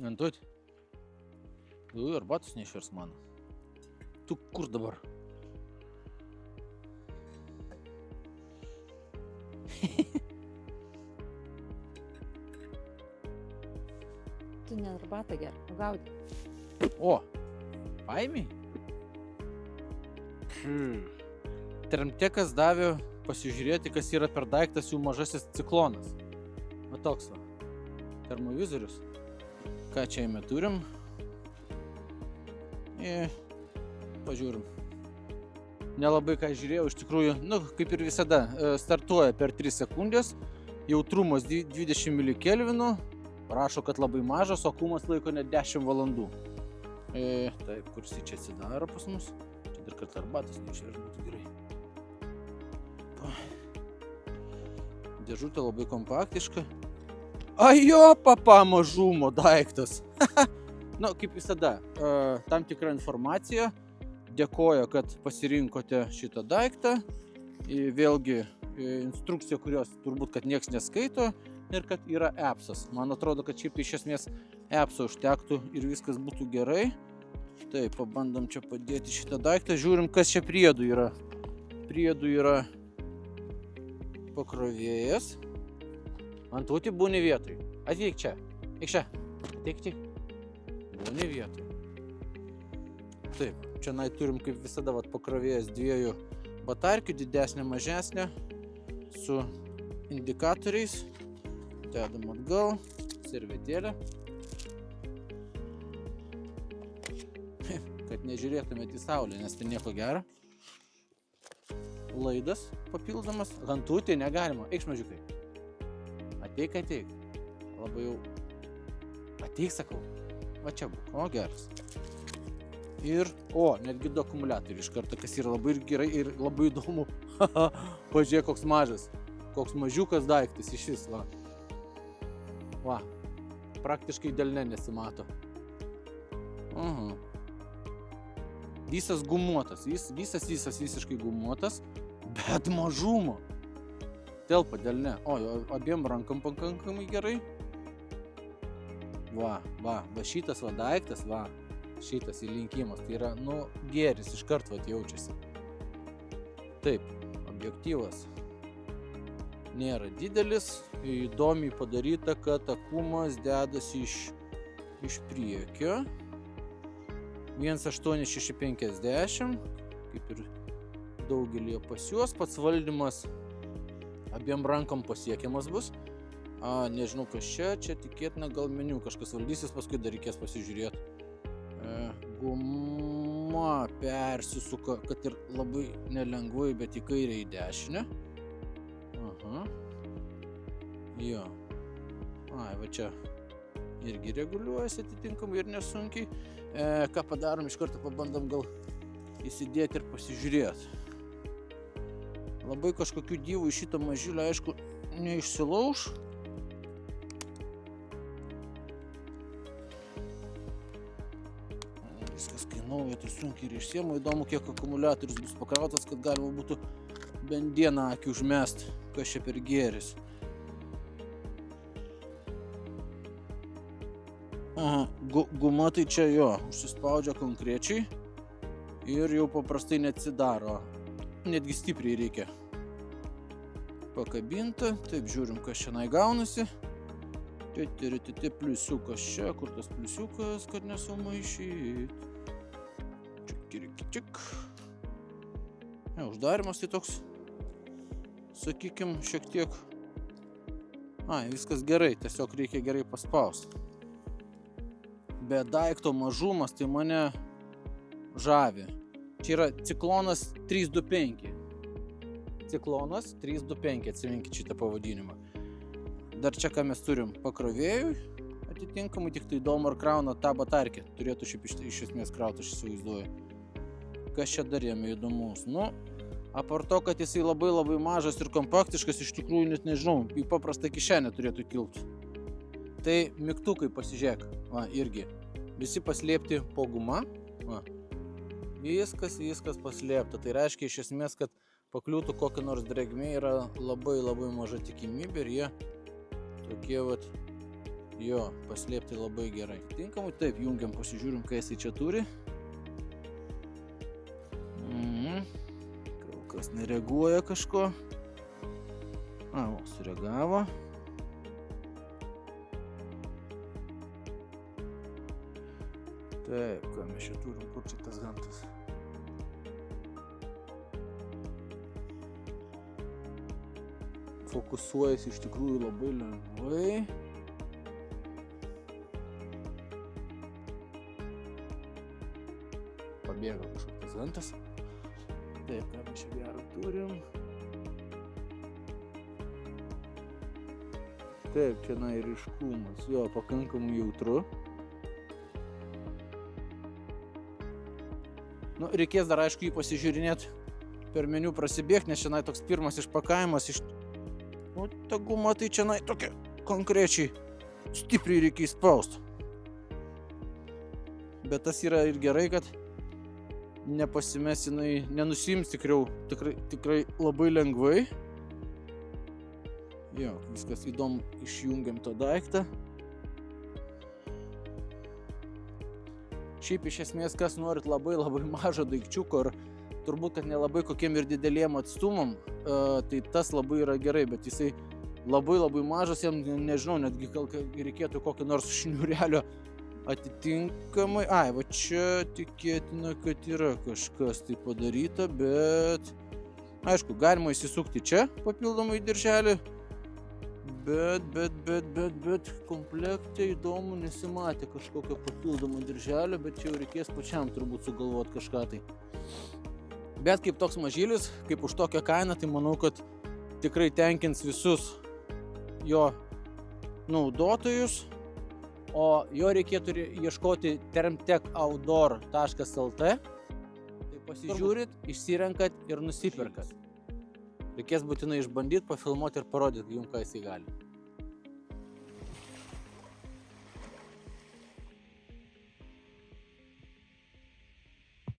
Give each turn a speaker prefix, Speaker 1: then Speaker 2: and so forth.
Speaker 1: Antuoti. Arbatos neišvers mano. Tu kur dabar?
Speaker 2: Tu ne arbatą ger, gaudė.
Speaker 1: O, paimiai? Termtekas davė pasižiūrėti, kas yra per daiktas jų mažasis ciklonas. O toks va. Termovizorius. Ką čia jame turim? Pažiūrim. Nelabai ką žiūrėjau, iš tikrųjų, kaip ir visada, startuoja per 3 sekundės, jautrumas 20 mK, rašo, kad labai mažas, o akumas laiko net 10 valandų. Taip, kur jis čia atsidaro pas mus? Čia dar kartą arbatas neišvers būtų gerai. Dėžutė labai kompaktiška. Ajo, papa, mažumo daiktas. Kaip visada, tam tikra informacija. Dėkoju, kad pasirinkote šitą daiktą. Vėlgi instrukcija, kurios turbūt, kad nieks neskaito ir kad yra appsas. Man atrodo, kad šiaip iš esmės appso užtektų ir viskas būtų gerai. Taip, pabandom čia padėti šitą daiktą. Žiūrim, kas čia priedų yra. Priedų yra pakrovėjas. Antuoti, būni vietoj. Atvyk čia. Eik čia. Ateik. Būni vietoj. Taip, čia turim kaip visada pakrovėjas 2 batarkių, didesnė, mažesnė, su indikatoriais. Dedam atgal, servetėlę. Kad nežiūrėtumėte į saulę, nes tai nieko gero. Laidas papildomas. Antutį negalima. Eikš mažiukai. Ateik. Labai jau. Ateik, sakau. Va čia būk. O, geras. Ir, netgi du akumuliatoriai iš karto, kas yra labai gerai ir labai įdomu. Pažiūrėk, koks mažas. Koks mažiukas daiktas iš vis, va. Va. Praktiškai delne nesimato. Visas gumuotas. Visas visiškai gumuotas. Bet mažumo. Telpa delne. Abiem rankam pakankamai gerai. Va, šitas daiktas, šitas įlinkimas, tai yra, gėris iš karto jaučiasi. Taip, objektyvas nėra didelis, įdomiai padaryta, kad akumas dedasi iš priekio. 1.8.650, kaip ir daugelį pas juos, pats valdymas abiem rankam pasiekiamas bus. Nežinau, kas čia tikėtina, gal meniu kažkas valdysis, paskui dar reikės pasižiūrėti. Guma persisuka, kad ir labai nelengvai, bet į kairę į dešinę. Jo. Va čia irgi reguliuojasi atitinkamai ir nesunkiai. Ką padarom, iš karto pabandom gal įsidėti ir pasižiūrėti. Labai kažkokių dyvų iš šito mažylio, aišku, neišsilauš. Viskas kainuoja, tai sunkiai ir išsiema. Įdomu, kiek akumuliatorius bus pakrautas, kad galima būtų bent dieną akį užmest, kas čia per gėris. Guma tai čia užsispaudžia konkrečiai ir jau paprastai neatsidaro. Netgi stipriai reikia pakabinta. Taip, žiūrim, kas čia gaunasi. Pliusiukas čia, kur tas pliusiukas, kad nesumaišyt. Čik. Uždarimas tai toks, sakykim, šiek tiek. Viskas gerai, tiesiog reikia gerai paspausti. Bet daikto mažumas tai mane žavi. Čia yra ciklonas 325. Ciklonas 325, atsiminkit šitą pavadinimą. Dar čia ką mes turim pakrovėjui, atitinkamai tik tai įdomu ar krauna tą batarkę. Turėtų šiaip iš esmės krauti, aš įsivaizduoju. Kas čia dar jame įdomus? Apart to, kad jisai labai labai mažas ir kompaktiškas, iš tikrųjų net nežinau, į paprastą kišenę turėtų tilpti. Tai mygtukai pasižiūrėk, irgi. Visi paslėpti po guma. Viskas paslėpta. Tai reiškia iš esmės, kad pakliūtų kokia nors drėgmė yra labai labai maža tikimybė ir jie tokie Jo, paslėpti labai gerai. Tinkamai, taip, jungiam, pasižiūrim, ką jisai čia turi. Kol kas nereaguoja kažko. Sureagavo. Taip, ką mes čia turim, kur čia tas gantas? Fokusuojasi iš tikrųjų labai lengvai. Pabėgo kažkoks gantas. Taip, ką mes čia gerą turim. Taip, čia ryškumas, jo, pakankamai jautru. Reikės dar aišku jį pasižiūrinėti per meniu prasibėgti, nes čia toks pirmas išpakavimas iš... Ta guma tai čia tokia konkrečiai stipriai reikia įspausti. Bet tas yra ir gerai, kad nepasimes jinai, nenusiims tikrai labai lengvai. Jo, viskas įdomu, išjungiam tą daiktą. Šiaip iš esmės, kas norit labai mažo daikčiuko, ar turbūt, kad nelabai kokiem ir dideliem atstumam, tai tas labai yra gerai, bet jisai labai mažas, jam nežinau, netgi gal reikėtų kokio nors šniūrelio atitinkamai. Va čia tikėtina, kad yra kažkas tai padaryta, bet aišku, galima įsisukti čia papildomai dirželį, bet komplekte įdomu nesimatė kažkokio papildomo dirželio, bet čia jau reikės pačiam turbūt sugalvoti kažką tai. Bet kaip toks mažylis, kaip už tokią kainą, tai manau, kad tikrai tenkins visus jo naudotojus, o jo reikėtų ieškoti termtechoutdoor.lt. Tai pasižiūrit, išsirenkat ir nusipirkat. Reikės būtinai išbandyti, pafilmuoti ir parodyti jums, ką jisai gali.